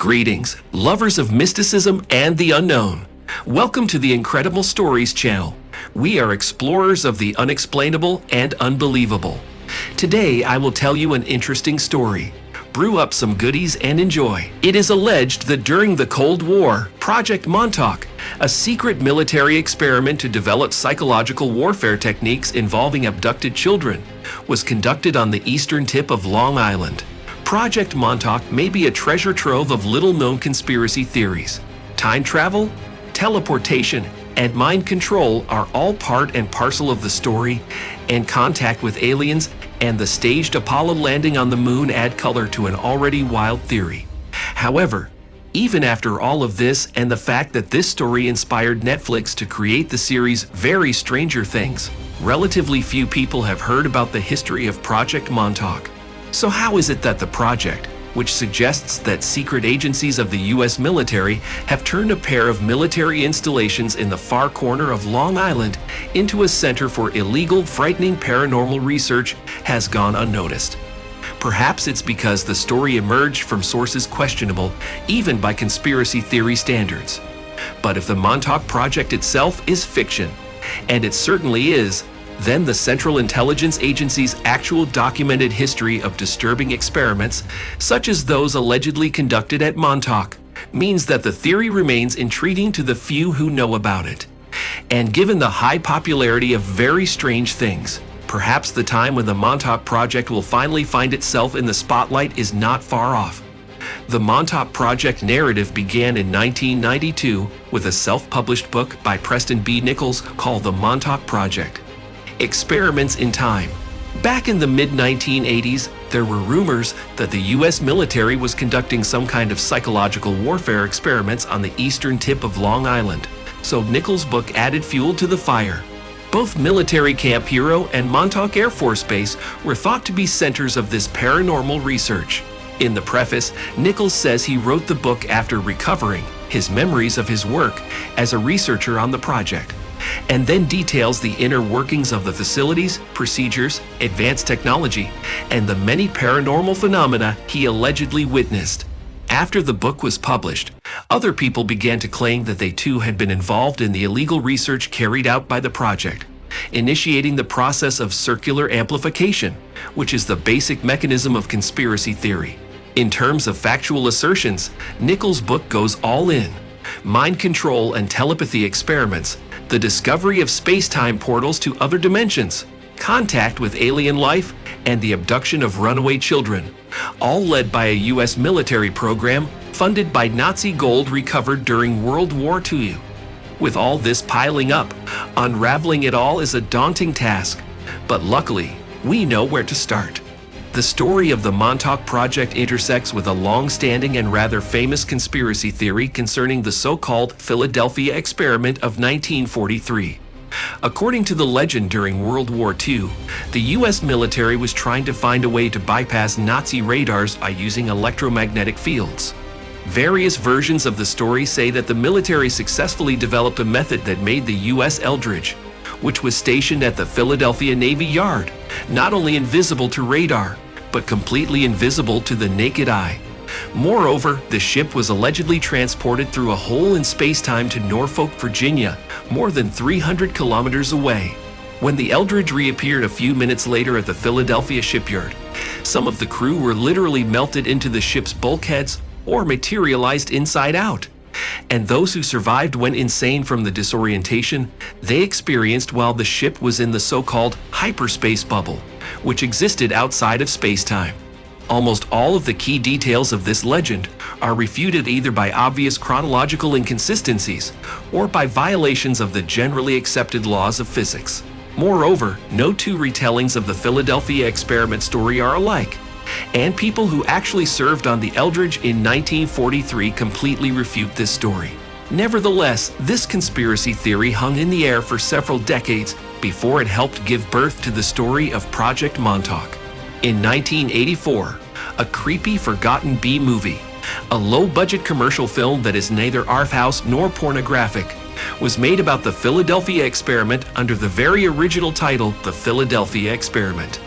Greetings, lovers of mysticism and the unknown. Welcome to the Incredible Stories channel. We are explorers of the unexplainable and unbelievable. Today, I will tell you an interesting story. Brew up some goodies and enjoy. It is alleged that during the Cold War, Project Montauk, a secret military experiment to develop psychological warfare techniques involving abducted children, was conducted on the eastern tip of Long Island. Project Montauk may be a treasure trove of little-known conspiracy theories. Time travel, teleportation, and mind control are all part and parcel of the story, and contact with aliens and the staged Apollo landing on the moon add color to an already wild theory. However, even after all of this and the fact that this story inspired Netflix to create the series Very Stranger Things, relatively few people have heard about the history of Project Montauk. So how is it that the project, which suggests that secret agencies of the U.S. military have turned a pair of military installations in the far corner of Long Island into a center for illegal, frightening paranormal research, has gone unnoticed? Perhaps it's because the story emerged from sources questionable even by conspiracy theory standards. But if the Montauk Project itself is fiction, and it certainly is, then the Central Intelligence Agency's actual documented history of disturbing experiments, such as those allegedly conducted at Montauk, means that the theory remains intriguing to the few who know about it. And given the high popularity of very strange things, perhaps the time when the Montauk Project will finally find itself in the spotlight is not far off. The Montauk Project narrative began in 1992 with a self-published book by Preston B. Nichols called The Montauk Project. Experiments in Time. Back in the mid-1980s, there were rumors that the U.S. military was conducting some kind of psychological warfare experiments on the eastern tip of Long Island, so Nichols' book added fuel to the fire. Both Military Camp Hero and Montauk Air Force Base were thought to be centers of this paranormal research. In the preface, Nichols says he wrote the book after recovering his memories of his work as a researcher on the project, and then details the inner workings of the facilities, procedures, advanced technology, and the many paranormal phenomena he allegedly witnessed. After the book was published, other people began to claim that they too had been involved in the illegal research carried out by the project, initiating the process of circular amplification, which is the basic mechanism of conspiracy theory. In terms of factual assertions, Nichols' book goes all in. Mind control and telepathy experiments, the discovery of space-time portals to other dimensions, contact with alien life, and the abduction of runaway children, all led by a U.S. military program funded by Nazi gold recovered during World War II. With all this piling up, unraveling it all is a daunting task, but luckily, we know where to start. The story of the Montauk Project intersects with a long-standing and rather famous conspiracy theory concerning the so-called Philadelphia experiment of 1943. According to the legend, during World War II, the U.S. military was trying to find a way to bypass Nazi radars by using electromagnetic fields. Various versions of the story say that the military successfully developed a method that made the U.S. Eldridge, which was stationed at the Philadelphia Navy Yard, not only invisible to radar, but completely invisible to the naked eye. Moreover, the ship was allegedly transported through a hole in space-time to Norfolk, Virginia, more than 300 kilometers away. When the Eldridge reappeared a few minutes later at the Philadelphia shipyard, some of the crew were literally melted into the ship's bulkheads or materialized inside out. And those who survived went insane from the disorientation they experienced while the ship was in the so-called hyperspace bubble, which existed outside of space-time. Almost all of the key details of this legend are refuted either by obvious chronological inconsistencies or by violations of the generally accepted laws of physics. Moreover, no two retellings of the Philadelphia experiment story are alike, and people who actually served on the Eldridge in 1943 completely refute this story. Nevertheless, this conspiracy theory hung in the air for several decades before it helped give birth to the story of Project Montauk. In 1984, a creepy, forgotten B-movie, a low-budget commercial film that is neither art house nor pornographic, was made about the Philadelphia experiment under the very original title, The Philadelphia Experiment.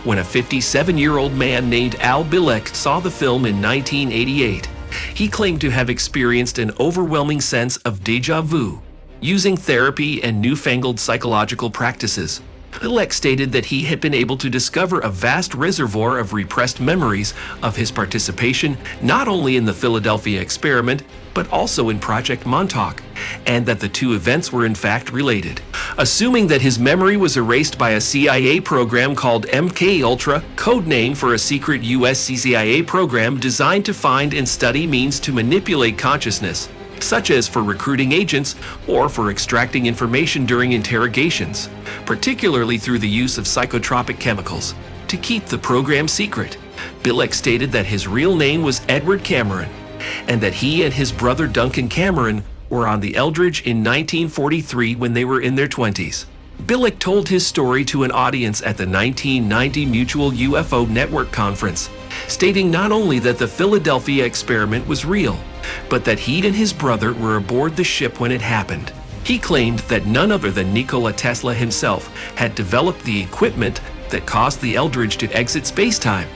When a 57-year-old man named Al Bilek saw the film in 1988, He claimed to have experienced an overwhelming sense of déjà vu, using therapy and newfangled psychological practices. Bilek stated that he had been able to discover a vast reservoir of repressed memories of his participation not only in the Philadelphia experiment, but also in Project Montauk, and that the two events were in fact related. Assuming that his memory was erased by a CIA program called MK Ultra, codename for a secret US CIA program designed to find and study means to manipulate consciousness, such as for recruiting agents or for extracting information during interrogations, particularly through the use of psychotropic chemicals, to keep the program secret. Bilek stated that his real name was Edward Cameron, and that he and his brother Duncan Cameron were on the Eldridge in 1943 when they were in their 20s. Bilek told his story to an audience at the 1990 Mutual UFO Network conference, stating not only that the Philadelphia experiment was real, but that he and his brother were aboard the ship when it happened. He claimed that none other than Nikola Tesla himself had developed the equipment that caused the Eldridge to exit spacetime,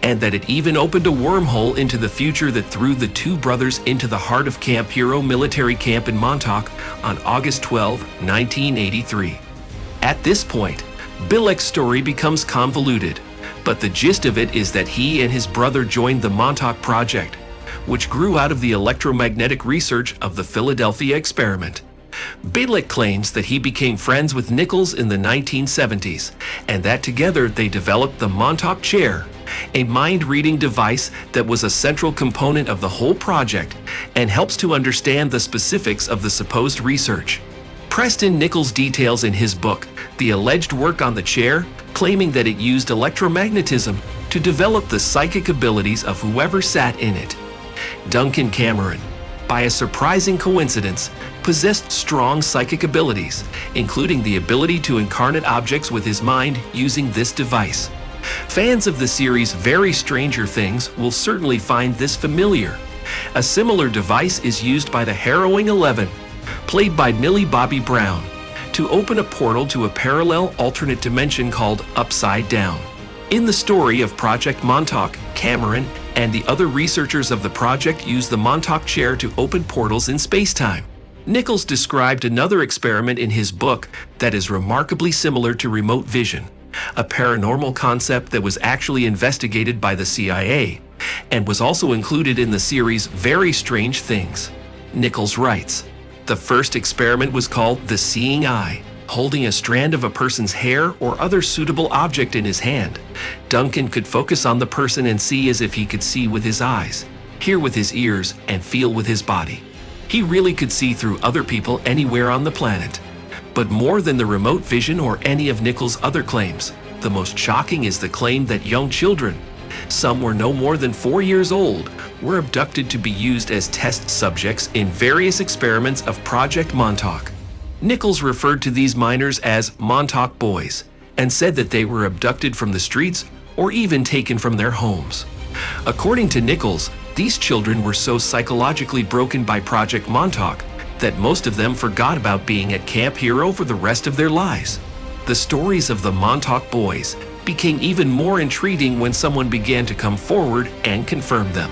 and that it even opened a wormhole into the future that threw the two brothers into the heart of Camp Hero military camp in Montauk on August 12, 1983. At this point, Bilek's story becomes convoluted, but the gist of it is that he and his brother joined the Montauk Project, which grew out of the electromagnetic research of the Philadelphia experiment. Bilek claims that he became friends with Nichols in the 1970s, and that together they developed the Montauk chair, a mind-reading device that was a central component of the whole project and helps to understand the specifics of the supposed research. Preston Nichols details in his book the alleged work on the chair, claiming that it used electromagnetism to develop the psychic abilities of whoever sat in it. Duncan Cameron, by a surprising coincidence, possessed strong psychic abilities, including the ability to incarnate objects with his mind using this device. Fans of the series Very Stranger Things will certainly find this familiar. A similar device is used by the Harrowing 11, played by Millie Bobby Brown, to open a portal to a parallel alternate dimension called Upside Down. In the story of Project Montauk, Cameron and the other researchers of the project used the Montauk chair to open portals in spacetime. Nichols described another experiment in his book that is remarkably similar to remote vision, a paranormal concept that was actually investigated by the CIA and was also included in the series Very Strange Things. Nichols writes, "The first experiment was called the Seeing Eye, holding a strand of a person's hair or other suitable object in his hand. Duncan could focus on the person and see as if he could see with his eyes, hear with his ears, and feel with his body. He really could see through other people anywhere on the planet. But more than the remote vision or any of Nichols' other claims, the most shocking is the claim that young children, some were no more than 4 years old, were abducted to be used as test subjects in various experiments of Project Montauk. Nichols referred to these minors as Montauk boys and said that they were abducted from the streets or even taken from their homes. According to Nichols, these children were so psychologically broken by Project Montauk that most of them forgot about being at Camp Hero for the rest of their lives. The stories of the Montauk boys became even more intriguing when someone began to come forward and confirm them.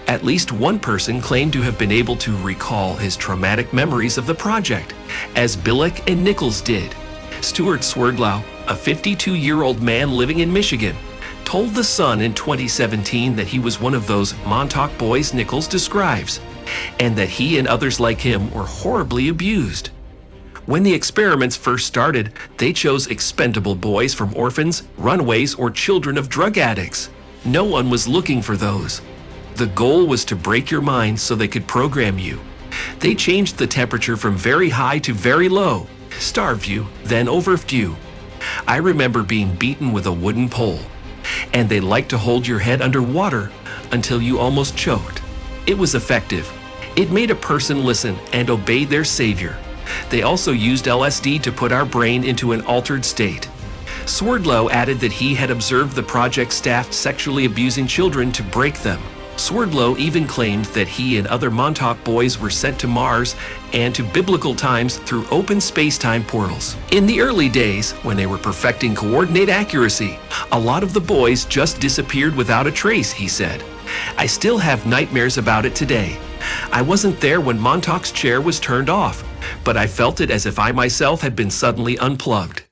At least one person claimed to have been able to recall his traumatic memories of the project, as Bilek and Nichols did. Stuart Swerdlow, a 52-year-old man living in Michigan, told The Sun in 2017 that he was one of those Montauk boys Nichols describes, and that he and others like him were horribly abused. When the experiments first started, they chose expendable boys from orphans, runaways, or children of drug addicts. No one was looking for those. The goal was to break your mind so they could program you. They changed the temperature from very high to very low, starved you, then overfed you. I remember being beaten with a wooden pole, and they liked to hold your head under water until you almost choked. It was effective. It made a person listen and obey their savior. They also used LSD to put our brain into an altered state. Swerdlow added that he had observed the project staff sexually abusing children to break them. Swerdlow even claimed that he and other Montauk boys were sent to Mars and to biblical times through open space-time portals. In the early days, when they were perfecting coordinate accuracy, a lot of the boys just disappeared without a trace, he said. I still have nightmares about it today. I wasn't there when Montauk's chair was turned off, but I felt it as if I myself had been suddenly unplugged.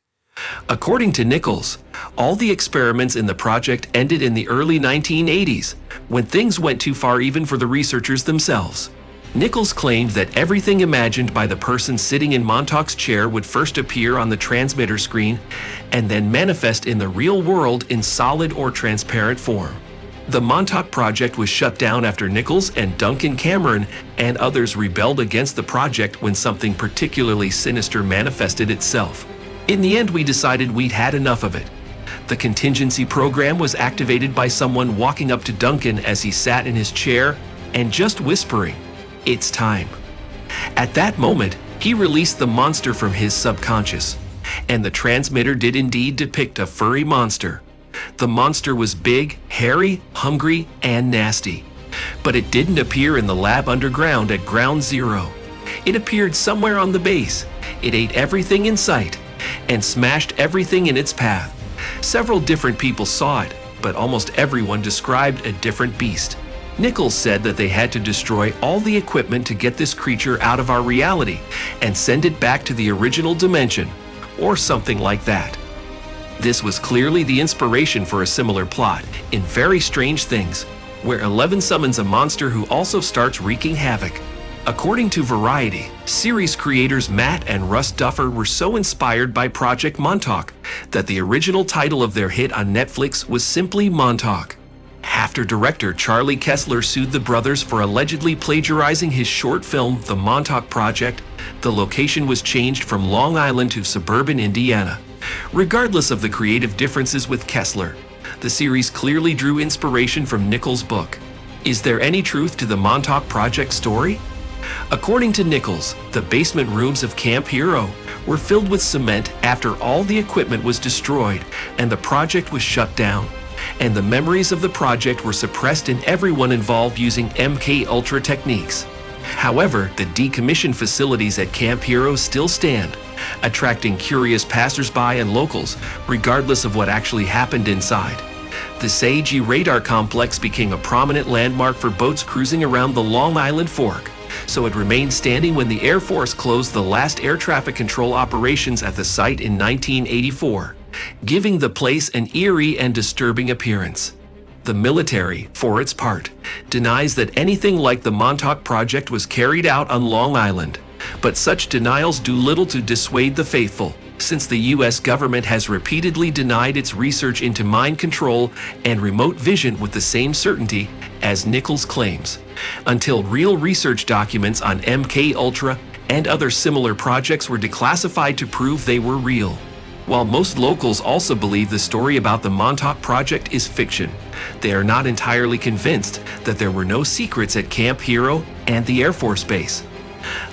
According to Nichols, all the experiments in the project ended in the early 1980s, when things went too far even for the researchers themselves. Nichols claimed that everything imagined by the person sitting in Montauk's chair would first appear on the transmitter screen and then manifest in the real world in solid or transparent form. The Montauk project was shut down after Nichols and Duncan Cameron and others rebelled against the project when something particularly sinister manifested itself. In the end, we decided we'd had enough of it. The contingency program was activated by someone walking up to Duncan as he sat in his chair and just whispering, "It's time." At that moment, he released the monster from his subconscious, and the transmitter did indeed depict a furry monster. The monster was big, hairy, hungry, and nasty. But it didn't appear in the lab underground at Ground Zero. It appeared somewhere on the base. It ate everything in sight and smashed everything in its path. Several different people saw it, but almost everyone described a different beast. Nichols said that they had to destroy all the equipment to get this creature out of our reality and send it back to the original dimension, or something like that. This was clearly the inspiration for a similar plot in Very Strange Things, where Eleven summons a monster who also starts wreaking havoc. According to Variety, series creators Matt and Russ Duffer were so inspired by Project Montauk that the original title of their hit on Netflix was simply Montauk. After director Charlie Kessler sued the brothers for allegedly plagiarizing his short film The Montauk Project, the location was changed from Long Island to suburban Indiana. Regardless of the creative differences with Kessler, the series clearly drew inspiration from Nichols' book. Is there any truth to the Montauk Project story? According to Nichols, the basement rooms of Camp Hero were filled with cement after all the equipment was destroyed and the project was shut down, and the memories of the project were suppressed in everyone involved using MK-Ultra techniques. However, the decommissioned facilities at Camp Hero still stand, attracting curious passersby and locals, regardless of what actually happened inside. The Sage Radar Complex became a prominent landmark for boats cruising around the Long Island Fork, so it remained standing when the Air Force closed the last air traffic control operations at the site in 1984, giving the place an eerie and disturbing appearance. The military, for its part, denies that anything like the Montauk Project was carried out on Long Island, but such denials do little to dissuade the faithful, since the U.S. government has repeatedly denied its research into mind control and remote vision with the same certainty as Nichols claims, until real research documents on MK-Ultra and other similar projects were declassified to prove they were real. While most locals also believe the story about the Montauk Project is fiction, they are not entirely convinced that there were no secrets at Camp Hero and the Air Force Base.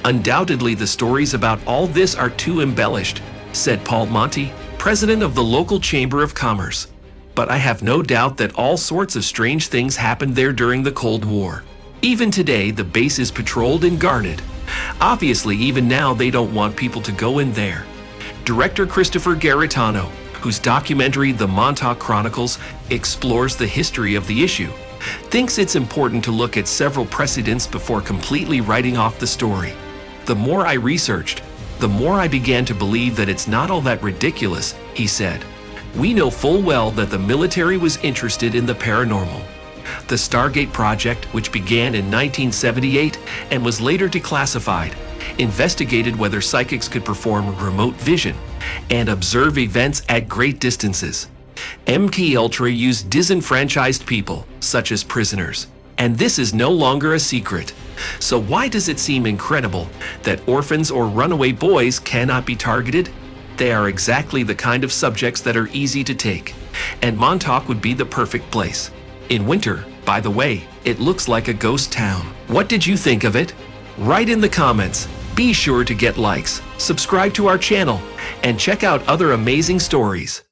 Undoubtedly, the stories about all this are too embellished, said Paul Monti, president of the local Chamber of Commerce. But I have no doubt that all sorts of strange things happened there during the Cold War. Even today, the base is patrolled and guarded. Obviously, even now, they don't want people to go in there. Director Christopher Garitano, whose documentary The Montauk Chronicles explores the history of the issue, thinks it's important to look at several precedents before completely writing off the story. The more I researched, the more I began to believe that it's not all that ridiculous, he said. We know full well that the military was interested in the paranormal. The Stargate Project, which began in 1978 and was later declassified, investigated whether psychics could perform remote vision and observe events at great distances. MK-Ultra used disenfranchised people, such as prisoners, and this is no longer a secret. So why does it seem incredible that orphans or runaway boys cannot be targeted? They are exactly the kind of subjects that are easy to take, and Montauk would be the perfect place. In winter, by the way, it looks like a ghost town. What did you think of it? Write in the comments. Be sure to get likes, subscribe to our channel, and check out other amazing stories.